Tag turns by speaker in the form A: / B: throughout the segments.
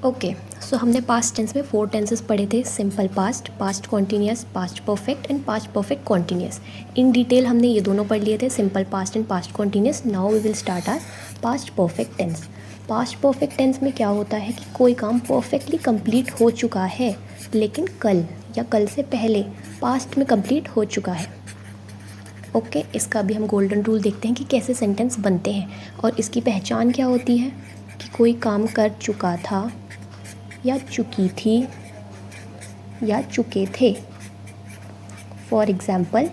A: Okay, सो हमने past tense में 4 tenses पढ़े थे। Simple past, past continuous, past perfect and past perfect continuous. In detail हमने ये दोनों पढ़ लिए थे, simple past and past continuous. Now we will start our past perfect tense. Past perfect tense में क्या होता है कि कोई काम परफेक्टली कंप्लीट हो चुका है लेकिन कल या कल से पहले पास्ट में कंप्लीट हो चुका है। ओके, इसका भी हम गोल्डन रूल देखते हैं कि कैसे सेंटेंस बनते हैं और इसकी पहचान क्या होती है कि कोई काम कर चुका था या चुकी थी या चुके थे। फॉर एग्ज़ाम्पल,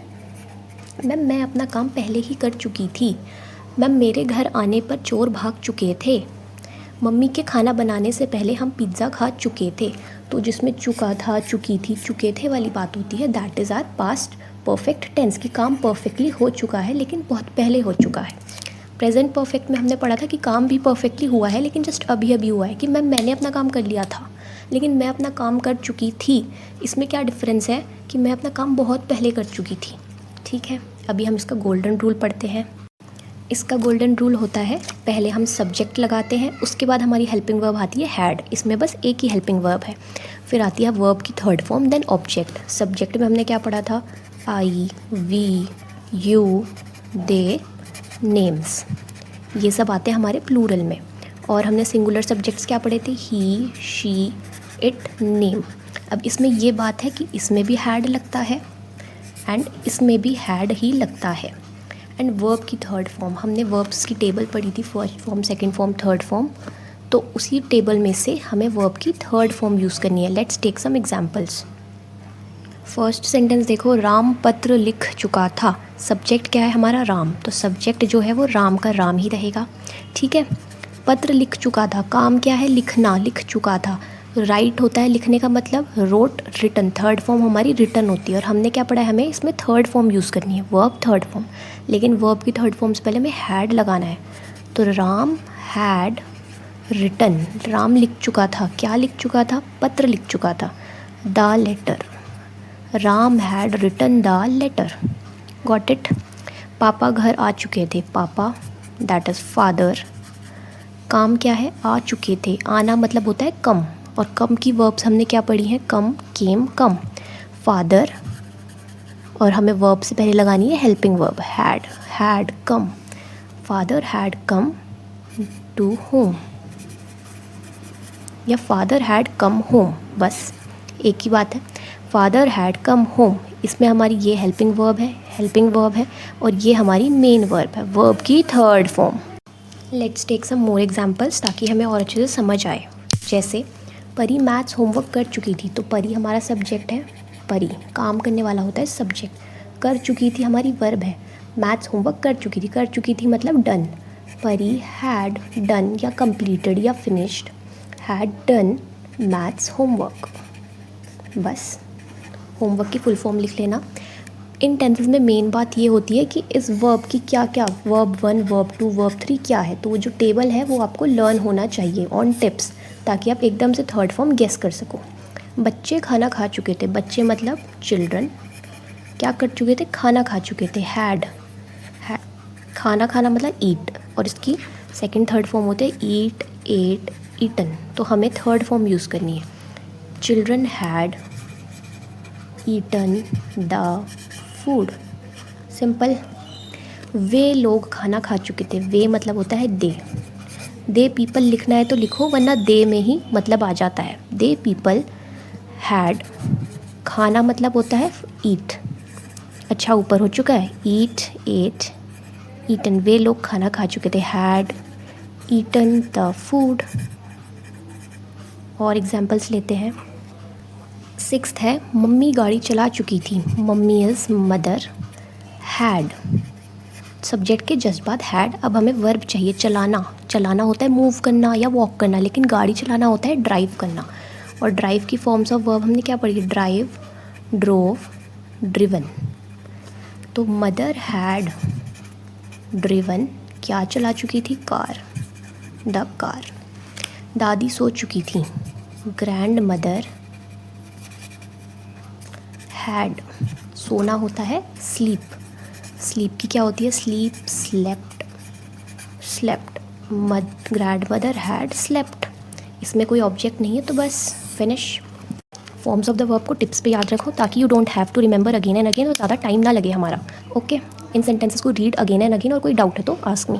A: मैम मैं अपना काम पहले ही कर चुकी थी। मैम मेरे घर आने पर चोर भाग चुके थे। मम्मी के खाना बनाने से पहले हम पिज़्ज़ा खा चुके थे। तो जिसमें चुका था, चुकी थी, चुके थे वाली बात होती है, that is our past perfect tense की काम परफेक्टली हो चुका है लेकिन बहुत पहले हो चुका है। प्रेजेंट परफेक्ट में हमने पढ़ा था कि काम भी परफेक्टली हुआ है लेकिन जस्ट अभी अभी हुआ है कि मैंने अपना काम कर लिया था लेकिन मैं अपना काम कर चुकी थी। इसमें क्या डिफरेंस है कि मैं अपना काम बहुत पहले कर चुकी थी। ठीक है, अभी हम इसका गोल्डन रूल पढ़ते हैं। इसका गोल्डन रूल होता है, पहले हम सब्जेक्ट लगाते हैं, उसके बाद हमारी हेल्पिंग वर्ब आती है हैड। इसमें बस एक ही हेल्पिंग वर्ब है। फिर आती है वर्ब की third form, then object. Subject में हमने क्या पढ़ा था? I, we, you, they, names. ये सब आते हैं हमारे प्लूरल में। और हमने सिंगुलर सब्जेक्ट्स क्या पढ़े थे? ही, शी, इट, नेम। अब इसमें ये बात है कि इसमें भी हैड लगता है एंड इसमें भी हैड ही लगता है। एंड वर्ब की थर्ड फॉर्म, हमने वर्ब्स की टेबल पढ़ी थी, first form, second form, third form. तो उसी टेबल में से हमें वर्ब की थर्ड फॉर्म यूज़ करनी है। Let's take some examples. First sentence देखो, राम पत्र लिख चुका था। सब्जेक्ट क्या है हमारा? राम। तो सब्जेक्ट जो है वो राम का राम ही रहेगा। ठीक है, पत्र लिख चुका था, काम क्या है? लिखना, लिख चुका था। राइट होता है लिखने का मतलब, रोट, रिटन। थर्ड फॉर्म हमारी रिटन होती है और हमने क्या पढ़ा है? हमें इसमें थर्ड फॉर्म यूज़ करनी है, वर्ब थर्ड फॉर्म। लेकिन वर्ब की थर्ड फॉर्म से पहले हमें हैड लगाना है। तो राम हैड रिटन, राम लिख चुका था। क्या लिख चुका था? पत्र लिख चुका था, the letter. Ram had written the letter. Got it? पापा घर आ चुके थे। पापा दैट इज़ फादर। काम क्या है? आ चुके थे। आना मतलब होता है कम, और कम की वर्ब्स हमने क्या पढ़ी हैं? कम, केम, कम। फादर, और हमें वर्ब से पहले लगानी है helping verb, had come. Father had come to home, या फादर हैड कम होम, बस एक ही बात है। फादर हैड कम होम, इसमें हमारी ये हेल्पिंग वर्ब है और ये हमारी मेन वर्ब है, वर्ब की third form. Let's take some more examples ताकि हमें और अच्छे से समझ आए। जैसे परी मैथ्स होमवर्क कर चुकी थी, तो परी हमारा सब्जेक्ट है, परी काम करने वाला होता है सब्जेक्ट। कर चुकी थी हमारी वर्ब है। मैथ्स होमवर्क कर चुकी थी मतलब डन। परी हैड डन या कंप्लीटेड या finished, had done maths homework. बस होमवर्क की फुल फॉर्म लिख लेना। इन टेंसेस में मेन बात ये होती है कि इस वर्ब की क्या क्या, वर्ब 1, वर्ब 2, वर्ब 3 क्या है। तो वो जो टेबल है वो आपको लर्न होना चाहिए ऑन टिप्स, ताकि आप एकदम से थर्ड फॉर्म गेस कर सको। बच्चे खाना खा चुके थे, बच्चे मतलब चिल्ड्रन। क्या कर चुके थे? खाना खा चुके थे, हैड। खाना खाना मतलब ईट, और इसकी सेकंड थर्ड फॉर्म होते हैं ईट, एट, ईटन। तो हमें थर्ड फॉर्म यूज़ करनी है। Children had eaten the food. Simple. वे लोग खाना खा चुके थे, वे मतलब होता है दे पीपल लिखना है तो लिखो, वरना दे में ही मतलब आ जाता है। दे पीपल हैड, खाना मतलब होता है ईट। अच्छा, ऊपर हो चुका है, ईट, एट, ईटन। वे लोग खाना खा चुके थे, हैड ईटन द फूड। और एग्जाम्पल्स लेते हैं। सिक्स्थ है, मम्मी गाड़ी चला चुकी थी, mummy is mother. Had, subject के जस्ट बाद हैड। अब हमें वर्ब चाहिए, चलाना। चलाना होता है मूव करना या वॉक करना, लेकिन गाड़ी चलाना होता है ड्राइव करना। और ड्राइव की फॉर्म्स ऑफ वर्ब हमने क्या पढ़ी? Drive, drove, driven. तो मदर हैड ड्रिवन, क्या चला चुकी थी? Car, the car. दादी सो चुकी थी, ग्रैंड मदर हैड। सोना होता है स्लीप, स्लीप की क्या होती है? Sleep, slept, slept. Grandmother had slept. इसमें कोई ऑब्जेक्ट नहीं है तो बस finish. Forms of the verb को टिप्स पे याद रखो ताकि you don't have to remember again and again और ज़्यादा टाइम ना लगे हमारा। ओके, इन सेंटेंसेस को रीड अगेन एंड अगेन और कोई डाउट है तो आस्क मी।